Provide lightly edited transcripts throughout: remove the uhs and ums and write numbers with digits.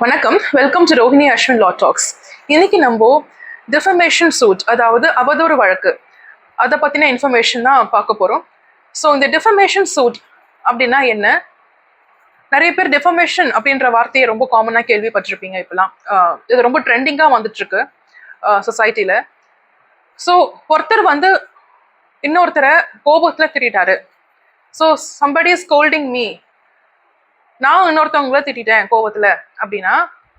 வணக்கம், welcome to Rohini Ashwin law talks. இன்னைக்கு நம்ம டிஃபமேஷன் சூட், அதாவது அவதூறு வழக்கு, அதை பற்றின இன்ஃபர்மேஷன் தான் பார்க்க போகிறோம். ஸோ இந்த டிஃபமேஷன் சூட் அப்படின்னா என்ன? நிறைய பேர் டிஃபமேஷன் அப்படின்ற வார்த்தையை ரொம்ப காமனாக கேள்விப்பட்டிருப்பீங்க. இப்போலாம் இது ரொம்ப ட்ரெண்டிங்காக வந்துட்டுருக்கு சொசைட்டியில். ஸோ ஒருத்தர் வந்து இன்னொருத்தரை கோபத்தில் திட்டாரு. So somebody is scolding me, நான் இன்னொருத்தவங்கள திட்டேன் கோபத்துல அப்படின்னா,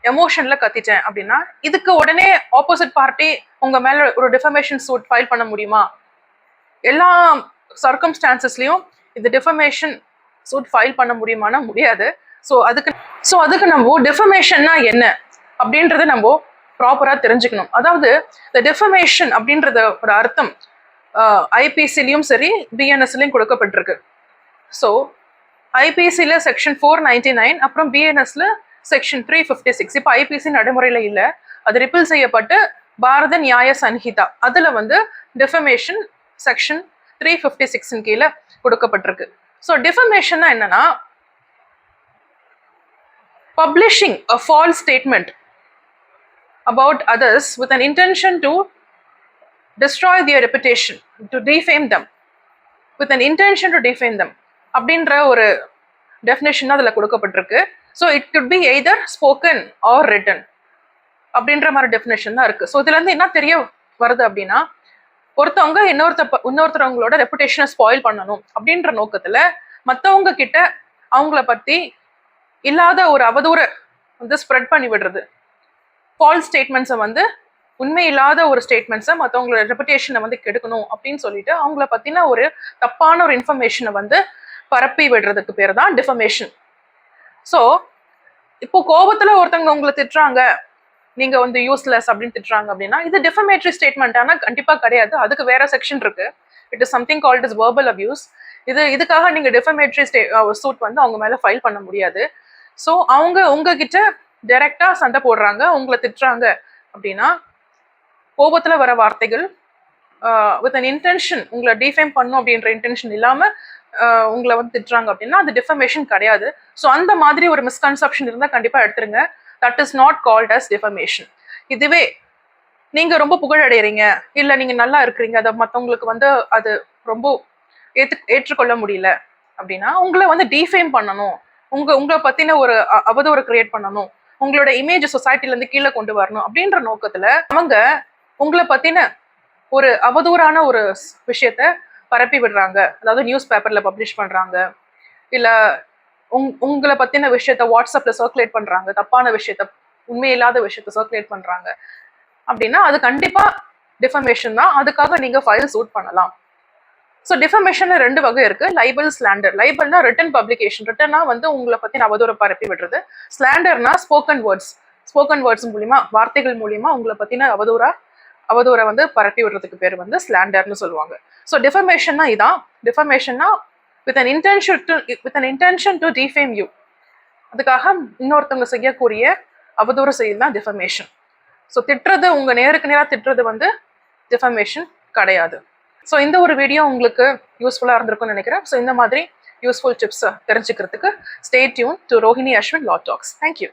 எமோஷன்ல கத்திட்டேன் அப்படின்னா, இதுக்கு உடனே ஆப்போசிட் பார்ட்டி உங்க மேல ஒரு டிஃபமேஷன் சூட் ஃபைல் பண்ண முடியுமா? எல்லா சர்க்கம்ஸ்டான்சஸ்லயும் இந்த டிஃபமேஷன் சூட் ஃபைல் பண்ண முடியுமானா முடியாது. ஸோ அதுக்கு நம்ம டிஃபமேஷன்னா என்ன அப்படின்றத நம்ம ப்ராப்பரா தெரிஞ்சுக்கணும். அதாவது இந்த டிஃபமேஷன் அப்படின்றதோட அர்த்தம் ஐபிசிலையும் சரி பிஎன்எஸ்லையும் கொடுக்கப்பட்டிருக்கு. ஸோ ஐபிசியில் செக்ஷன் 499, அப்புறம் பிஎன்எஸ்ல செக்ஷன் 356. இப்போ ஐபிசி நடைமுறையில் இல்லை, அது ரிப்பீல் செய்யப்பட்டு பாரத நியாய சன்ஹிதா அதில் வந்து டிஃபமேஷன் செக்ஷன் 356 கீழே கொடுக்கப்பட்டிருக்கு. ஸோ டிஃபமேஷன்னா என்னன்னா, publishing a false statement about others with an intention to destroy their reputation, to defame them, with an intention to defame them அப்படின்ற ஒரு டெஃபினேஷன் அதில் கொடுக்கப்பட்டிருக்கு. So it could be either spoken or written அப்படின்ற மாதிரி definition தான் இருக்குது. So இதுலேருந்து என்ன தெரிய வருது அப்படின்னா, ஒருத்தவங்க இன்னொருத்தவங்களோட ரெப்புடேஷனை ஸ்பாயில் பண்ணணும் அப்படின்ற நோக்கத்தில் மற்றவங்க கிட்ட அவங்கள பற்றி இல்லாத ஒரு அவதூறை வந்து ஸ்ப்ரெட் பண்ணி விடுறது, ஃபால்ஸ் ஸ்டேட்மெண்ட்ஸை வந்து உண்மை இல்லாத ஒரு ஸ்டேட்மெண்ட்ஸை மற்றவங்களோட ரெப்புடேஷனை வந்து கெடுக்கணும் அப்படின்னு சொல்லிட்டு அவங்கள பற்றின ஒரு தப்பான ஒரு இன்ஃபர்மேஷனை வந்து பரப்பி விடுறதுக்கு பேர் தான் டிஃபமேஷன். ஸோ இப்போ கோபத்தில் ஒருத்தவங்க உங்களை திட்டுறாங்க, நீங்கள் வந்து யூஸ்லெஸ் அப்படின்னு திட்டுறாங்க அப்படின்னா, இது டிஃபமேட்ரி ஸ்டேட்மெண்ட். ஆனால் கண்டிப்பாக கிடையாது, அதுக்கு வேற செக்ஷன் இருக்கு. It is something called is verbal abuse. இதுக்காக நீங்கள் டிஃபமேட்ரி சூட் வந்து அவங்க மேலே ஃபைல் பண்ண முடியாது. ஸோ அவங்க உங்ககிட்ட டைரக்டா சண்டை போடுறாங்க, உங்களை திட்டுறாங்க அப்படின்னா, கோபத்தில் வர வார்த்தைகள் வித் அன் இன்டென்ஷன் உங்களை டிஃபேம் பண்ணும் அப்படின்ற இன்டென்ஷன் இல்லாமல் உங்களை வந்து திட்டுறாங்க அப்படின்னா அது டிஃபமேஷன் கிடையாது. ஸோ அந்த மாதிரி ஒரு மிஸ்கன்செப்ஷன் இருந்தால் கண்டிப்பாக எடுத்துருங்க. That is not called as defamation. இதுவே நீங்கள் ரொம்ப புகழடைகிறீங்க, இல்லை நீங்கள் நல்லா இருக்கிறீங்க, அதை மற்றவங்களுக்கு வந்து அது ரொம்ப ஏற்றுக்கொள்ள முடியல அப்படின்னா, உங்களை வந்து டிஃபேம் பண்ணணும், உங்களை பற்றின ஒரு அவதூறு கிரியேட் பண்ணணும், உங்களோட இமேஜ் சொசைட்டிலேருந்து கீழே கொண்டு வரணும் அப்படின்ற நோக்கத்தில் அவங்க உங்களை பற்றின ஒரு அவதூறான ஒரு விஷயத்த பரப்பி விடுறாங்க. அதாவது நியூஸ் பேப்பர்ல பப்ளிஷ் பண்றாங்க, இல்ல உங்களை பத்தின விஷயத்த வாட்ஸ்அப்ல சர்க்குலேட் பண்றாங்க, தப்பான விஷயத்த, உண்மையில்லாத விஷயத்த சர்க்குலேட் பண்றாங்க அப்படின்னா அது கண்டிப்பா டிஃபமேஷன் தான். அதுக்காக நீங்க ஃபைல் சூட் பண்ணலாம். ஸோ டிஃபமேஷன்ல 2 வகை இருக்கு. லைபல், ஸ்லாண்டர். லைபல்னா ரிட்டன் பப்ளிகேஷன், ரிட்டனா வந்து உங்களை பத்தின அவதூறு பரப்பி விடுறது. ஸ்லாண்டர்னா ஸ்போக்கன் வேர்ட்ஸ் மூலியமா, வார்த்தைகள் மூலியமா உங்களை பத்தின அவதூறை வந்து பரப்பி விடுறதுக்கு பேர் வந்து ஸ்லாண்டர்னு சொல்லுவாங்க. ஸோ டிஃபமேஷன்னா இதான். டிஃபமேஷன்னா with an intention to defame you, அதுக்காக இன்னொருத்தவங்க செய்யக்கூடிய அவதூறு செயல் தான் டிஃபமேஷன். ஸோ திட்டுறது, உங்க நேருக்கு நேராக திட்டுறது வந்து டிஃபமேஷன் கிடையாது. ஸோ இந்த ஒரு வீடியோ உங்களுக்கு யூஸ்ஃபுல்லாக இருந்திருக்கும்னு நினைக்கிறேன். ஸோ இந்த மாதிரி யூஸ்ஃபுல் டிப்ஸ் தெரிஞ்சுக்கிறதுக்கு stay tuned to Rohini Ashwin law talks. Thank you.